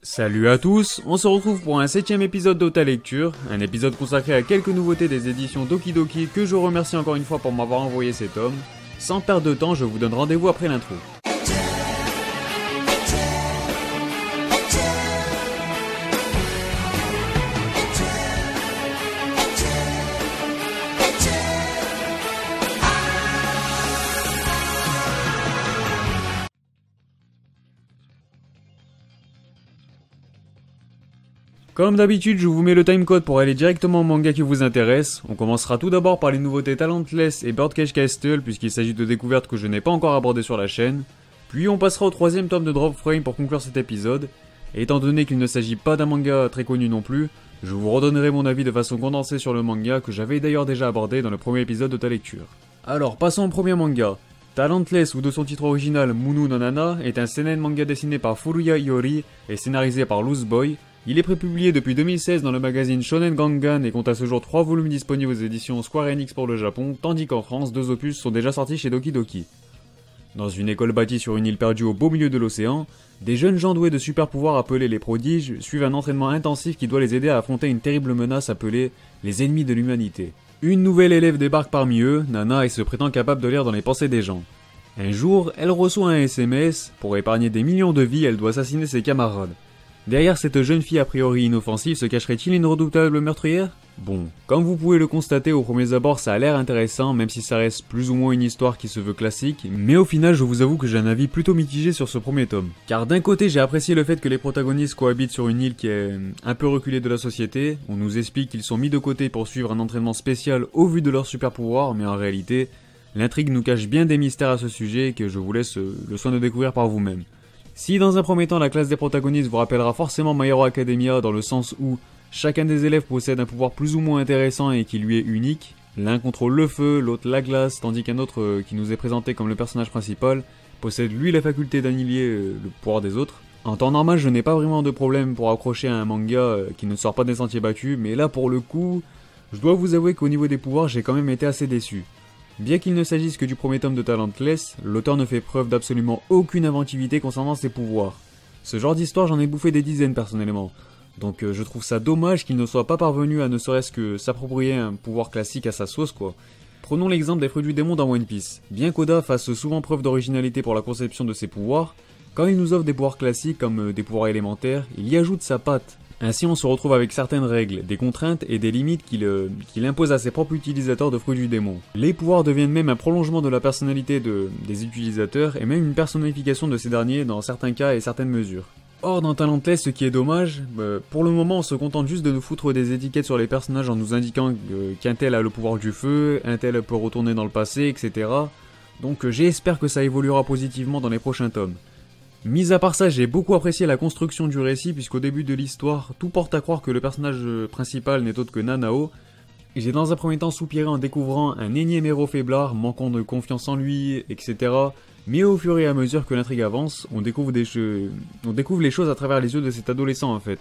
Salut à tous, on se retrouve pour un 7ème épisode d'Ota Lecture, un épisode consacré à quelques nouveautés des éditions Doki Doki que je remercie encore une fois pour m'avoir envoyé cet tome. Sans perdre de temps, je vous donne rendez-vous après l'intro. Comme d'habitude, je vous mets le timecode pour aller directement au manga qui vous intéresse. On commencera tout d'abord par les nouveautés Talentless et Birdcage Castle, puisqu'il s'agit de découvertes que je n'ai pas encore abordées sur la chaîne. Puis on passera au 3ème tome de Drop Frame pour conclure cet épisode. Et étant donné qu'il ne s'agit pas d'un manga très connu non plus, je vous redonnerai mon avis de façon condensée sur le manga, que j'avais d'ailleurs déjà abordé dans le premier épisode de ta lecture. Alors, passons au premier manga. Talentless, ou de son titre original Munu no Nana, est un seinen manga dessiné par Furuya Iori et scénarisé par Loose Boy. Il est prépublié depuis 2016 dans le magazine Shonen Gangan et compte à ce jour 3 volumes disponibles aux éditions Square Enix pour le Japon, tandis qu'en France, 2 opus sont déjà sortis chez Doki Doki. Dans une école bâtie sur une île perdue au beau milieu de l'océan, des jeunes gens doués de super pouvoirs appelés les prodiges suivent un entraînement intensif qui doit les aider à affronter une terrible menace appelée les ennemis de l'humanité. Une nouvelle élève débarque parmi eux, Nana, et se prétend capable de lire dans les pensées des gens. Un jour, elle reçoit un SMS, pour épargner des millions de vies, elle doit assassiner ses camarades. Derrière cette jeune fille a priori inoffensive se cacherait-il une redoutable meurtrière? Bon, comme vous pouvez le constater au premier abord, ça a l'air intéressant, même si ça reste plus ou moins une histoire qui se veut classique, mais au final je vous avoue que j'ai un avis plutôt mitigé sur ce premier tome. Car d'un côté j'ai apprécié le fait que les protagonistes cohabitent sur une île qui est un peu reculée de la société, on nous explique qu'ils sont mis de côté pour suivre un entraînement spécial au vu de leurs super pouvoirs, mais en réalité, l'intrigue nous cache bien des mystères à ce sujet que je vous laisse le soin de découvrir par vous-même. Si dans un premier temps la classe des protagonistes vous rappellera forcément My Hero Academia dans le sens où chacun des élèves possède un pouvoir plus ou moins intéressant et qui lui est unique, l'un contrôle le feu, l'autre la glace, tandis qu'un autre qui nous est présenté comme le personnage principal possède lui la faculté d'annihiler le pouvoir des autres. En temps normal je n'ai pas vraiment de problème pour accrocher à un manga qui ne sort pas des sentiers battus, mais là pour le coup, je dois vous avouer qu'au niveau des pouvoirs j'ai quand même été assez déçu. Bien qu'il ne s'agisse que du premier tome de Talentless, l'auteur ne fait preuve d'absolument aucune inventivité concernant ses pouvoirs. Ce genre d'histoire j'en ai bouffé des dizaines personnellement, donc je trouve ça dommage qu'il ne soit pas parvenu à ne serait-ce que s'approprier un pouvoir classique à sa sauce quoi. Prenons l'exemple des fruits du démon dans One Piece. Bien qu'Oda fasse souvent preuve d'originalité pour la conception de ses pouvoirs, quand il nous offre des pouvoirs classiques comme des pouvoirs élémentaires, il y ajoute sa patte. Ainsi on se retrouve avec certaines règles, des contraintes et des limites qu'il impose à ses propres utilisateurs de fruits du démon. Les pouvoirs deviennent même un prolongement de la personnalité des utilisateurs et même une personnification de ces derniers dans certains cas et certaines mesures. Or dans Talentless, ce qui est dommage, pour le moment on se contente juste de nous foutre des étiquettes sur les personnages en nous indiquant qu'un tel a le pouvoir du feu, un tel peut retourner dans le passé, etc. Donc j'espère que ça évoluera positivement dans les prochains tomes. Mis à part ça, j'ai beaucoup apprécié la construction du récit puisqu'au début de l'histoire, tout porte à croire que le personnage principal n'est autre que Nanao. J'ai dans un premier temps soupiré en découvrant un énième héros faiblard, manquant de confiance en lui, etc. Mais au fur et à mesure que l'intrigue avance, on découvre les choses à travers les yeux de cet adolescent en fait.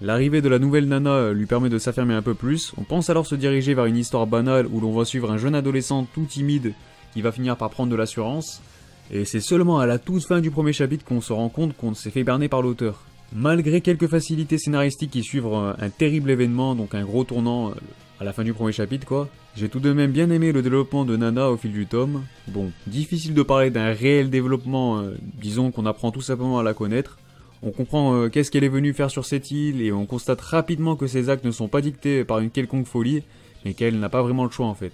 L'arrivée de la nouvelle Nana lui permet de s'affirmer un peu plus, on pense alors se diriger vers une histoire banale où l'on va suivre un jeune adolescent tout timide qui va finir par prendre de l'assurance. Et c'est seulement à la toute fin du premier chapitre qu'on se rend compte qu'on s'est fait berner par l'auteur. Malgré quelques facilités scénaristiques qui suivent un terrible événement, donc un gros tournant à la fin du premier chapitre quoi, j'ai tout de même bien aimé le développement de Nana au fil du tome. Bon, difficile de parler d'un réel développement, disons qu'on apprend tout simplement à la connaître. On comprend qu'est-ce qu'elle est venue faire sur cette île et on constate rapidement que ses actes ne sont pas dictés par une quelconque folie, mais qu'elle n'a pas vraiment le choix en fait.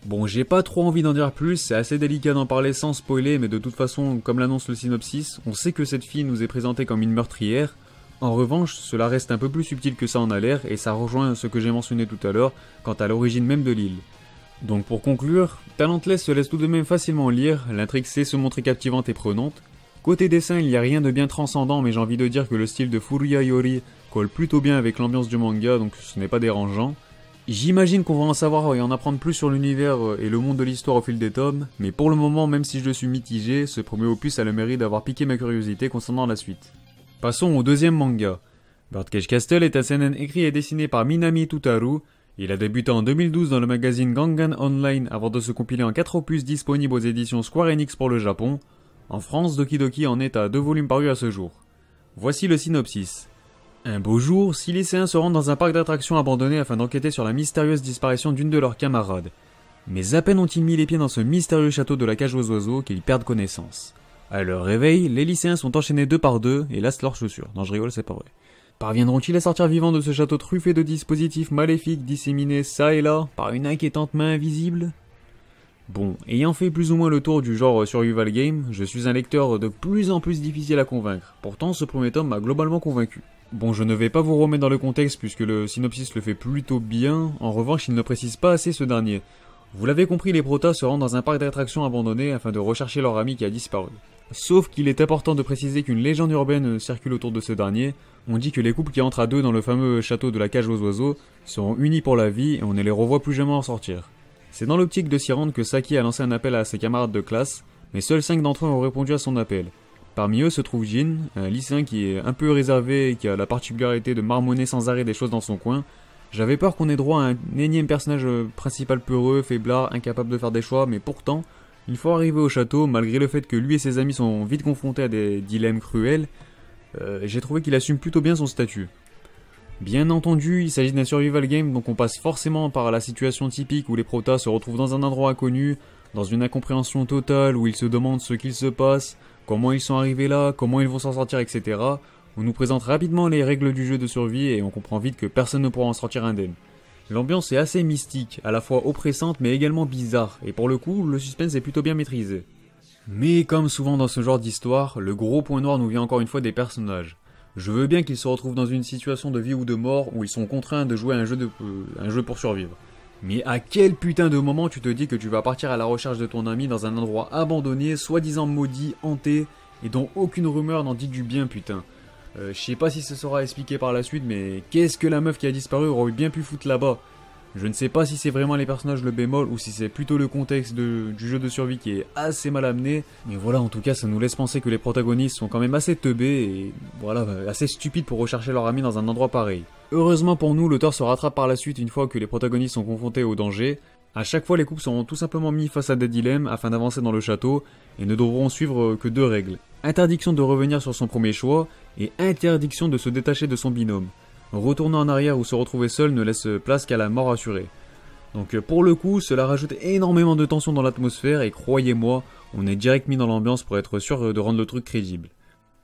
Bon, j'ai pas trop envie d'en dire plus, c'est assez délicat d'en parler sans spoiler, mais de toute façon, comme l'annonce le synopsis, on sait que cette fille nous est présentée comme une meurtrière. En revanche, cela reste un peu plus subtil que ça en a l'air, et ça rejoint ce que j'ai mentionné tout à l'heure, quant à l'origine même de l'île. Donc pour conclure, Talentless se laisse tout de même facilement lire, l'intrigue sait se montrer captivante et prenante. Côté dessin, il n'y a rien de bien transcendant, mais j'ai envie de dire que le style de Furuya Iori colle plutôt bien avec l'ambiance du manga, donc ce n'est pas dérangeant. J'imagine qu'on va en savoir et en apprendre plus sur l'univers et le monde de l'histoire au fil des tomes, mais pour le moment, même si je suis mitigé, ce premier opus a le mérite d'avoir piqué ma curiosité concernant la suite. Passons au deuxième manga. Birdcage Castle est un seinen écrit et dessiné par Minami Tutaru. Il a débuté en 2012 dans le magazine Gangan Online avant de se compiler en 4 opus disponibles aux éditions Square Enix pour le Japon. En France, Doki Doki en est à 2 volumes parus à ce jour. Voici le synopsis. Un beau jour, 6 lycéens se rendent dans un parc d'attractions abandonné afin d'enquêter sur la mystérieuse disparition d'une de leurs camarades. Mais à peine ont-ils mis les pieds dans ce mystérieux château de la cage aux oiseaux qu'ils perdent connaissance. À leur réveil, les lycéens sont enchaînés deux par deux et lassent leurs chaussures. Non, je rigole, c'est pas vrai. Parviendront-ils à sortir vivants de ce château truffé de dispositifs maléfiques disséminés ça et là par une inquiétante main invisible? Bon, ayant fait plus ou moins le tour du genre survival game, je suis un lecteur de plus en plus difficile à convaincre. Pourtant, ce premier tome m'a globalement convaincu. Bon, je ne vais pas vous remettre dans le contexte puisque le synopsis le fait plutôt bien, en revanche il ne précise pas assez ce dernier. Vous l'avez compris, les protas se rendent dans un parc d'attractions abandonné afin de rechercher leur ami qui a disparu. Sauf qu'il est important de préciser qu'une légende urbaine circule autour de ce dernier. On dit que les couples qui entrent à deux dans le fameux château de la cage aux oiseaux seront unis pour la vie et on ne les revoit plus jamais en sortir. C'est dans l'optique de s'y rendre que Saki a lancé un appel à ses camarades de classe, mais seuls 5 d'entre eux ont répondu à son appel. Parmi eux se trouve Jin, un lycéen qui est un peu réservé et qui a la particularité de marmonner sans arrêt des choses dans son coin. J'avais peur qu'on ait droit à un énième personnage principal peureux, faiblard, incapable de faire des choix, mais pourtant, une fois arrivé au château, malgré le fait que lui et ses amis sont vite confrontés à des dilemmes cruels, j'ai trouvé qu'il assume plutôt bien son statut. Bien entendu, il s'agit d'un survival game, donc on passe forcément par la situation typique où les protas se retrouvent dans un endroit inconnu, dans une incompréhension totale, où ils se demandent ce qu'il se passe, comment ils sont arrivés là, comment ils vont s'en sortir, etc. On nous présente rapidement les règles du jeu de survie et on comprend vite que personne ne pourra en sortir indemne. L'ambiance est assez mystique, à la fois oppressante mais également bizarre, et pour le coup, le suspense est plutôt bien maîtrisé. Mais comme souvent dans ce genre d'histoire, le gros point noir nous vient encore une fois des personnages. Je veux bien qu'ils se retrouvent dans une situation de vie ou de mort où ils sont contraints de jouer à un jeu pour survivre. Mais à quel putain de moment tu te dis que tu vas partir à la recherche de ton ami dans un endroit abandonné, soi-disant maudit, hanté, et dont aucune rumeur n'en dit du bien, putain. Je sais pas si ce sera expliqué par la suite, mais qu'est-ce que la meuf qui a disparu aurait bien pu foutre là-bas? Je ne sais pas si c'est vraiment les personnages le bémol ou si c'est plutôt le contexte du jeu de survie qui est assez mal amené. Mais voilà, en tout cas, ça nous laisse penser que les protagonistes sont quand même assez teubés et voilà, assez stupides pour rechercher leur ami dans un endroit pareil. Heureusement pour nous, l'auteur se rattrape par la suite une fois que les protagonistes sont confrontés au danger. À chaque fois, les couples seront tout simplement mis face à des dilemmes afin d'avancer dans le château et ne devront suivre que deux règles. Interdiction de revenir sur son premier choix et interdiction de se détacher de son binôme. Retourner en arrière ou se retrouver seul ne laisse place qu'à la mort assurée. Donc pour le coup, cela rajoute énormément de tension dans l'atmosphère et croyez-moi, on est direct mis dans l'ambiance pour être sûr de rendre le truc crédible.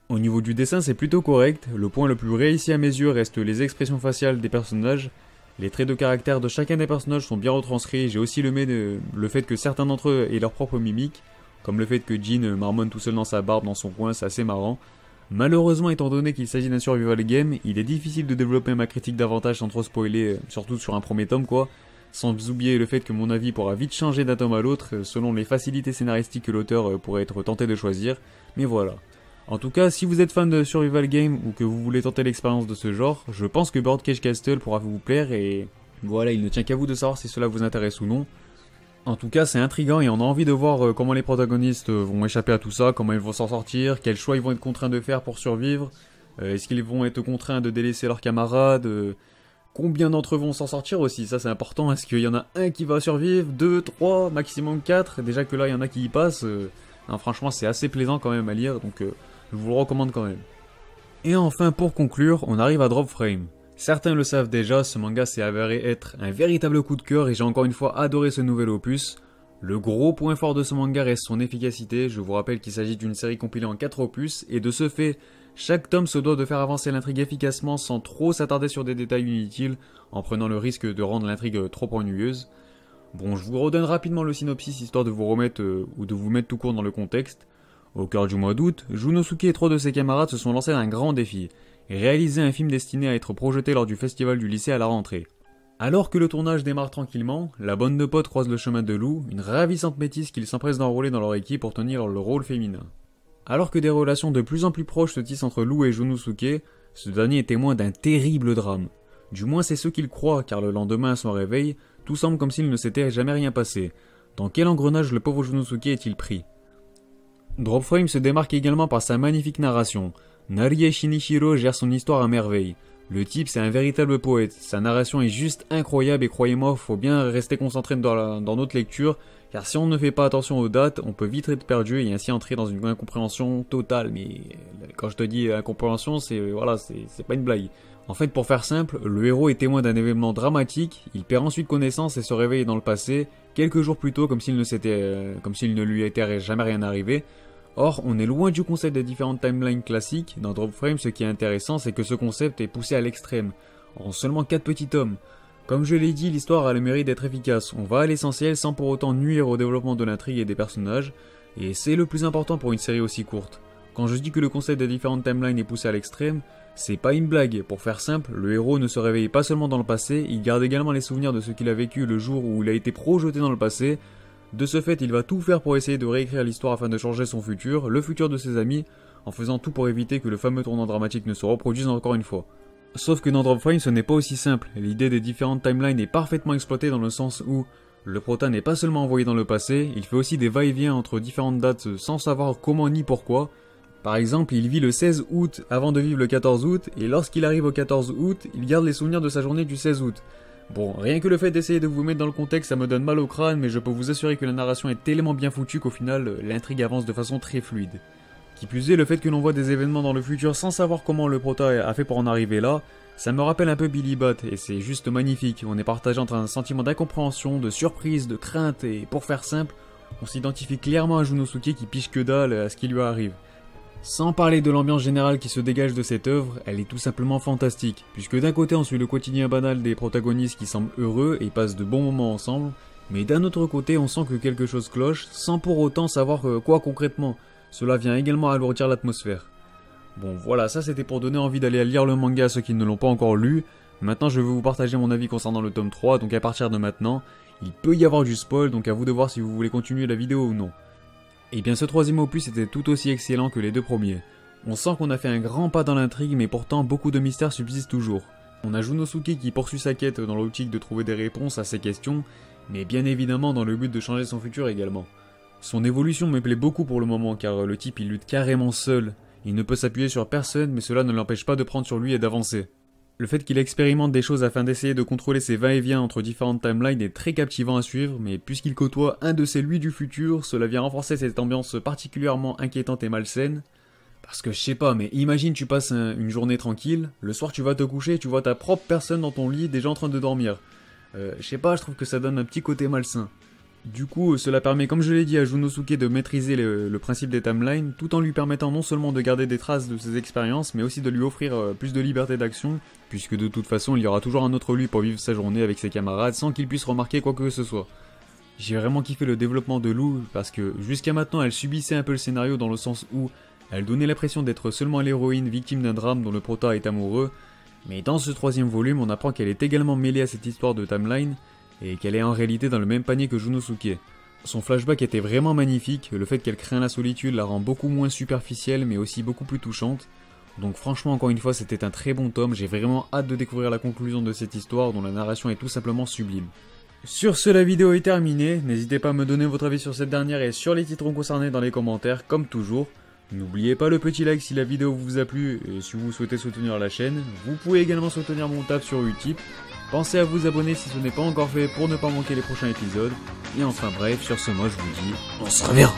Au niveau du dessin, c'est plutôt correct, le point le plus réussi à mes yeux reste les expressions faciales des personnages. Les traits de caractère de chacun des personnages sont bien retranscrits, j'ai aussi le fait que certains d'entre eux aient leur propre mimique, comme le fait que Jin marmonne tout seul dans sa barbe dans son coin, c'est assez marrant. Malheureusement, étant donné qu'il s'agit d'un survival game, il est difficile de développer ma critique davantage sans trop spoiler, surtout sur un premier tome quoi, sans oublier le fait que mon avis pourra vite changer d'un tome à l'autre selon les facilités scénaristiques que l'auteur pourrait être tenté de choisir, mais voilà. En tout cas, si vous êtes fan de survival game ou que vous voulez tenter l'expérience de ce genre, je pense que Birdcage Castle pourra vous plaire et voilà, il ne tient qu'à vous de savoir si cela vous intéresse ou non. En tout cas, c'est intriguant et on a envie de voir comment les protagonistes vont échapper à tout ça, comment ils vont s'en sortir, quels choix ils vont être contraints de faire pour survivre, est-ce qu'ils vont être contraints de délaisser leurs camarades, combien d'entre eux vont s'en sortir aussi, ça c'est important, est-ce qu'il y en a un qui va survivre, 2, 3, maximum 4, déjà que là il y en a qui y passent, non, franchement c'est assez plaisant quand même à lire, donc je vous le recommande quand même. Et enfin pour conclure, on arrive à Drop Frame. Certains le savent déjà, ce manga s'est avéré être un véritable coup de cœur et j'ai encore une fois adoré ce nouvel opus. Le gros point fort de ce manga reste son efficacité, je vous rappelle qu'il s'agit d'une série compilée en 4 opus et de ce fait, chaque tome se doit de faire avancer l'intrigue efficacement sans trop s'attarder sur des détails inutiles, en prenant le risque de rendre l'intrigue trop ennuyeuse. Bon, je vous redonne rapidement le synopsis histoire de vous remettre ou de vous mettre tout court dans le contexte. Au cœur du mois d'août, Junosuke et 3 de ses camarades se sont lancés un grand défi. Réaliser un film destiné à être projeté lors du festival du lycée à la rentrée. Alors que le tournage démarre tranquillement, la bande de potes croise le chemin de Lou, une ravissante métisse qu'ils s'empressent d'enrôler dans leur équipe pour tenir le rôle féminin. Alors que des relations de plus en plus proches se tissent entre Lou et Junosuke, ce dernier est témoin d'un terrible drame. Du moins c'est ce qu'il croit, car le lendemain à son réveil, tout semble comme s'il ne s'était jamais rien passé. Dans quel engrenage le pauvre Junosuke est-il pris? Drop Frame se démarque également par sa magnifique narration. Narie Shinichiro gère son histoire à merveille. Le type c'est un véritable poète, sa narration est juste incroyable et croyez-moi, faut bien rester concentré dans notre lecture, car si on ne fait pas attention aux dates, on peut vite être perdu et ainsi entrer dans une incompréhension totale. Mais quand je te dis incompréhension, c'est pas une blague. En fait, pour faire simple, le héros est témoin d'un événement dramatique, il perd ensuite connaissance et se réveille dans le passé, quelques jours plus tôt comme s'il ne lui était jamais rien arrivé. Or, on est loin du concept des différentes timelines classiques. Dans Drop Frame, ce qui est intéressant, c'est que ce concept est poussé à l'extrême, en seulement 4 petits tomes. Comme je l'ai dit, l'histoire a le mérite d'être efficace, on va à l'essentiel sans pour autant nuire au développement de l'intrigue et des personnages, et c'est le plus important pour une série aussi courte. Quand je dis que le concept des différentes timelines est poussé à l'extrême, c'est pas une blague. Pour faire simple, le héros ne se réveille pas seulement dans le passé, il garde également les souvenirs de ce qu'il a vécu le jour où il a été projeté dans le passé. De ce fait, il va tout faire pour essayer de réécrire l'histoire afin de changer son futur, le futur de ses amis, en faisant tout pour éviter que le fameux tournant dramatique ne se reproduise encore une fois. Sauf que dans Drop Frame, ce n'est pas aussi simple. L'idée des différentes timelines est parfaitement exploitée dans le sens où le prota n'est pas seulement envoyé dans le passé, il fait aussi des va-et-vient entre différentes dates sans savoir comment ni pourquoi. Par exemple, il vit le 16 août avant de vivre le 14 août, et lorsqu'il arrive au 14 août, il garde les souvenirs de sa journée du 16 août. Bon, rien que le fait d'essayer de vous mettre dans le contexte, ça me donne mal au crâne, mais je peux vous assurer que la narration est tellement bien foutue qu'au final, l'intrigue avance de façon très fluide. Qui plus est, le fait que l'on voit des événements dans le futur sans savoir comment le prota a fait pour en arriver là, ça me rappelle un peu Billy Bat, et c'est juste magnifique. On est partagé entre un sentiment d'incompréhension, de surprise, de crainte, et pour faire simple, on s'identifie clairement à Junosuke qui piche que dalle à ce qui lui arrive. Sans parler de l'ambiance générale qui se dégage de cette œuvre, elle est tout simplement fantastique, puisque d'un côté on suit le quotidien banal des protagonistes qui semblent heureux et passent de bons moments ensemble, mais d'un autre côté on sent que quelque chose cloche, sans pour autant savoir quoi concrètement. Cela vient également alourdir l'atmosphère. Bon voilà, ça c'était pour donner envie d'aller lire le manga à ceux qui ne l'ont pas encore lu. Maintenant je vais vous partager mon avis concernant le tome 3, donc à partir de maintenant, il peut y avoir du spoil, donc à vous de voir si vous voulez continuer la vidéo ou non. Et bien ce troisième opus était tout aussi excellent que les deux premiers. On sent qu'on a fait un grand pas dans l'intrigue, mais pourtant beaucoup de mystères subsistent toujours. On a Junosuke qui poursuit sa quête dans l'optique de trouver des réponses à ses questions, mais bien évidemment dans le but de changer son futur également. Son évolution me plaît beaucoup pour le moment, car le type il lutte carrément seul. Il ne peut s'appuyer sur personne, mais cela ne l'empêche pas de prendre sur lui et d'avancer. Le fait qu'il expérimente des choses afin d'essayer de contrôler ses va-et-vient entre différentes timelines est très captivant à suivre, mais puisqu'il côtoie un de ses lui du futur, cela vient renforcer cette ambiance particulièrement inquiétante et malsaine. Parce que je sais pas, mais imagine tu passes une journée tranquille, le soir tu vas te coucher et tu vois ta propre personne dans ton lit déjà en train de dormir. Je sais pas, je trouve que ça donne un petit côté malsain. Du coup, cela permet, comme je l'ai dit, à Junosuke de maîtriser le principe des timelines, tout en lui permettant non seulement de garder des traces de ses expériences, mais aussi de lui offrir plus de liberté d'action, puisque de toute façon, il y aura toujours un autre lui pour vivre sa journée avec ses camarades sans qu'il puisse remarquer quoi que ce soit. J'ai vraiment kiffé le développement de Lou, parce que jusqu'à maintenant, elle subissait un peu le scénario dans le sens où elle donnait l'impression d'être seulement l'héroïne victime d'un drame dont le prota est amoureux, mais dans ce troisième volume, on apprend qu'elle est également mêlée à cette histoire de timeline, et qu'elle est en réalité dans le même panier que Junosuke. Son flashback était vraiment magnifique, le fait qu'elle craint la solitude la rend beaucoup moins superficielle mais aussi beaucoup plus touchante. Donc franchement encore une fois c'était un très bon tome, j'ai vraiment hâte de découvrir la conclusion de cette histoire dont la narration est tout simplement sublime. Sur ce, la vidéo est terminée, n'hésitez pas à me donner votre avis sur cette dernière et sur les titres concernés dans les commentaires comme toujours. N'oubliez pas le petit like si la vidéo vous a plu et si vous souhaitez soutenir la chaîne, vous pouvez également soutenir mon taf sur Utip. Pensez à vous abonner si ce n'est pas encore fait pour ne pas manquer les prochains épisodes. Et enfin bref, sur ce moi je vous dis, on se reverra.